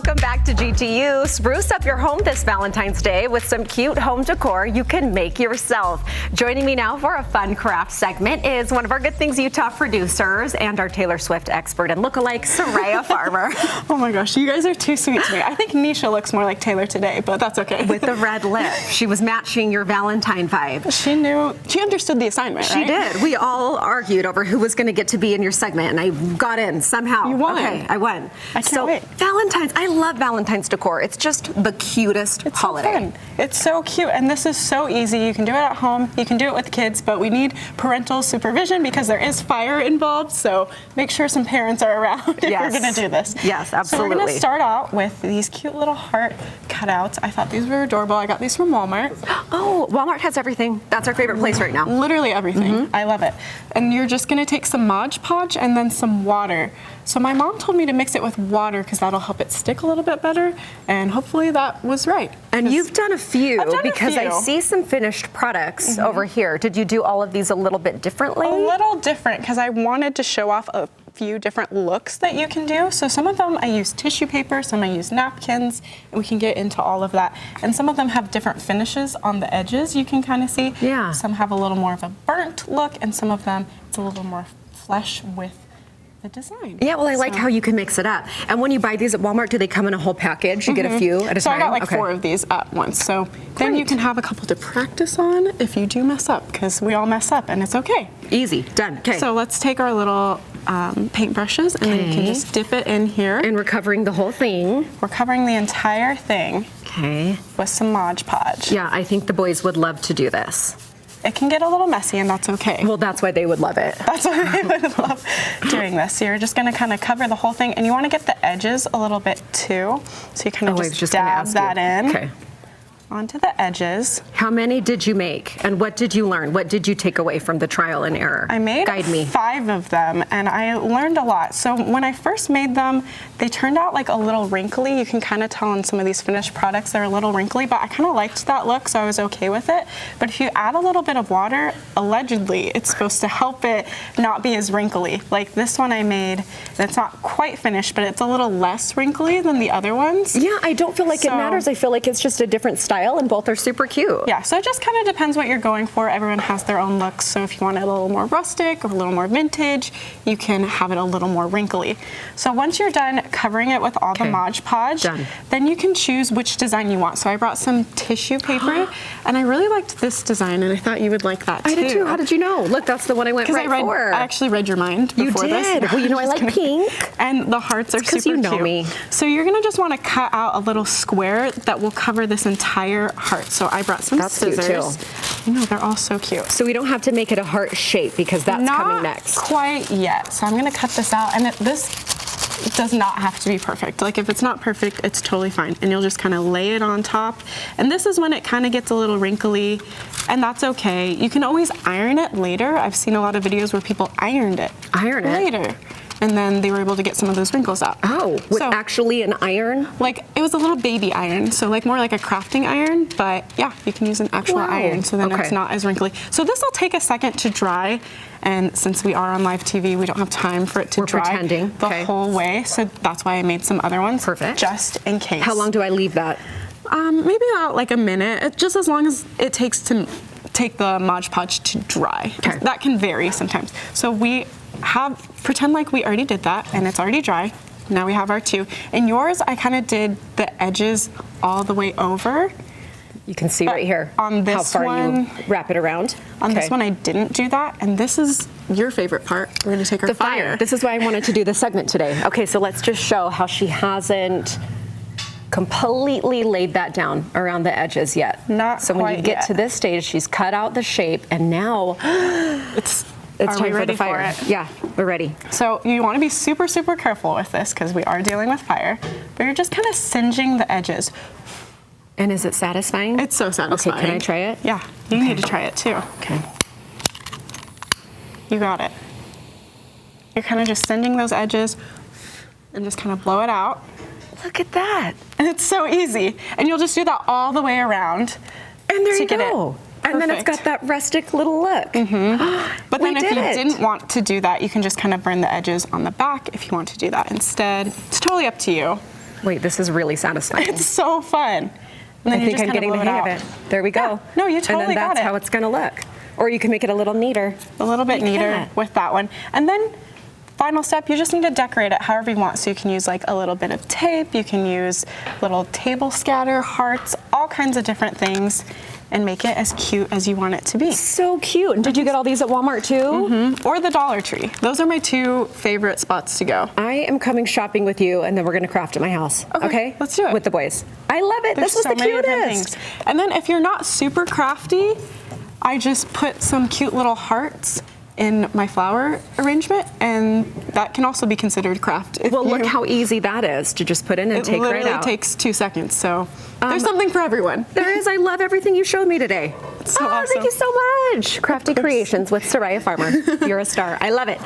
Welcome back to GTU. Spruce up your home this Valentine's Day with some cute home decor you can make yourself. Joining me now for a fun craft segment is one of our Good Things Utah producers and our Taylor Swift expert and lookalike, Sariah Farmer. Oh my gosh, you guys are too sweet to me. I think Nisha looks more like Taylor today, but that's okay. With the red lip. She was matching your Valentine vibe. She knew, she understood the assignment, right? She did. We all argued over who was going to get to be in your segment, and I got in somehow. You won. Okay, I won. I can't wait. Valentine's, I love Valentine's decor. It's just the cutest holiday. So fun. It's so cute, and this is so easy. You can do it at home, you can do it with kids, but we need parental supervision because there is fire involved, so make sure some parents are around if you're going to do this. Yes, absolutely. So we're going to start out with these cute little heart cutouts. I thought these were adorable. I got these from Walmart. Oh, Walmart has everything. That's our favorite place right now. Literally everything. I love it. And you're just going to take some Mod Podge and then some water. So my mom told me to mix it with water because that'll help it stick a little bit better, and hopefully that was right. And you've done a few because I few. see some finished products over here. Did you do all of these a little bit differently? A little different because I wanted to show off a few different looks that you can do. So some of them I use tissue paper, some I use napkins, and we can get into all of that. And some of them have different finishes on the edges you can kind of see. Yeah. Some have a little more of a burnt look, and some of them it's a little more flesh with the design. Yeah, well, I like how you can mix it up. And when you buy these at Walmart, do they come in a whole package? You get a few at a time? So I got like 4 of these at once. So then you can have a couple to practice on if you do mess up, because we all mess up and it's okay. Easy, done. Okay. So let's take our little paint brushes and then you can just dip it in here. And we're covering the whole thing. We're covering the entire thing with some Mod Podge. Yeah, I think the boys would love to do this. It can get a little messy, and that's okay. Well, that's why they would love it. That's why they would love doing this. So you're just going to kind of cover the whole thing, and you want to get the edges a little bit too. So you kind of just dab that in onto the edges. How many did you make, and what did you learn? What did you take away from the trial and error? I made 5 of them, and I learned a lot. So when I first made them, they turned out like a little wrinkly. You can kind of tell on some of these finished products they're a little wrinkly, but I kind of liked that look, so I was okay with it. But if you add a little bit of water, allegedly, it's supposed to help it not be as wrinkly. Like this one I made, it's not quite finished, but it's a little less wrinkly than the other ones. Yeah, I don't feel like it matters. I feel like it's just a different style, and both are super cute. Yeah, so it just kind of depends what you're going for. Everyone has their own looks, so if you want it a little more rustic or a little more vintage, you can have it a little more wrinkly. So once you're done covering it with all the Mod Podge, then you can choose which design you want. So I brought some tissue paper, and I really liked this design, and I thought you would like that too. I did too. How did you know? Look, that's the one I went right for. I actually read your mind before this. You did. Well, you know I like pink. And the hearts are super cute. Because you know me. So you're going to just want to cut out a little square that will cover this entire heart. So I brought some scissors. Cute too. I know, they're all so cute. So we don't have to make it a heart shape because that's coming next. Not quite yet. So I'm going to cut this out, and this does not have to be perfect. Like if it's not perfect, it's totally fine. And you'll just kind of lay it on top. And this is when it kind of gets a little wrinkly, and that's okay. You can always iron it later. I've seen a lot of videos where people ironed it. Iron it? Later. And then they were able to get some of those wrinkles out. Oh, with actually an iron? Like, it was a little baby iron, so like more like a crafting iron, but yeah, you can use an actual iron, so then it's not as wrinkly. So this will take a second to dry, and since we are on live TV, we don't have time for it to dry the whole way, so that's why I made some other ones. Perfect. Just in case. How long do I leave that? Maybe about like a minute, just as long as it takes to take the Mod Podge to dry. That can vary sometimes. So we pretend like we already did that and it's already dry. Now we have our 2. In yours, I kind of did the edges all the way over. You can see right here on this how far you wrap it around. On this one, I didn't do that, and this is your favorite part. We're going to take our fire. This is why I wanted to do this segment today. Okay, so let's just show how she hasn't completely laid that down around the edges yet. So when you get to this stage, she's cut out the shape, and now it's time for the fire. Yeah, we're ready. So you want to be super, super careful with this because we are dealing with fire, but you're just kind of singeing the edges. And is it satisfying? It's so satisfying. Okay, can I try it? Yeah, you need to try it too. Okay. You got it. You're kind of just singeing those edges and just kind of blow it out. Look at that. And it's so easy. And you'll just do that all the way around. And there you go. And then it's got that rustic little look. But then if you didn't want to do that, you can just kind of burn the edges on the back if you want to do that instead. It's totally up to you. Wait, this is really satisfying. It's so fun. And I then you think just I'm kind getting of the blow hang it of out. it. There we go. Yeah. No, you totally And then got that's it. how it's gonna look. Or you can make it a little neater. A little bit Like neater that. with that one. And then final step, you just need to decorate it however you want. So you can use like a little bit of tape, you can use little table scatter, hearts, all kinds of different things, and make it as cute as you want it to be. So cute. And did you get all these at Walmart too? Or the Dollar Tree. Those are my two favorite spots to go. I am coming shopping with you, and then we're gonna craft at my house. Okay, let's do it. With the boys. I love it. There's This was so the many different cutest. things. And then if you're not super crafty, I just put some cute little hearts in my flower arrangement, and that can also be considered craft. Well, look how easy that is to just put in and it take right literally out. takes 2 seconds, so there's something for everyone. There is. I love everything you showed me today. So Thank awesome. you so much. Crafty Creations with Sariah Farmer. You're a star. I love it.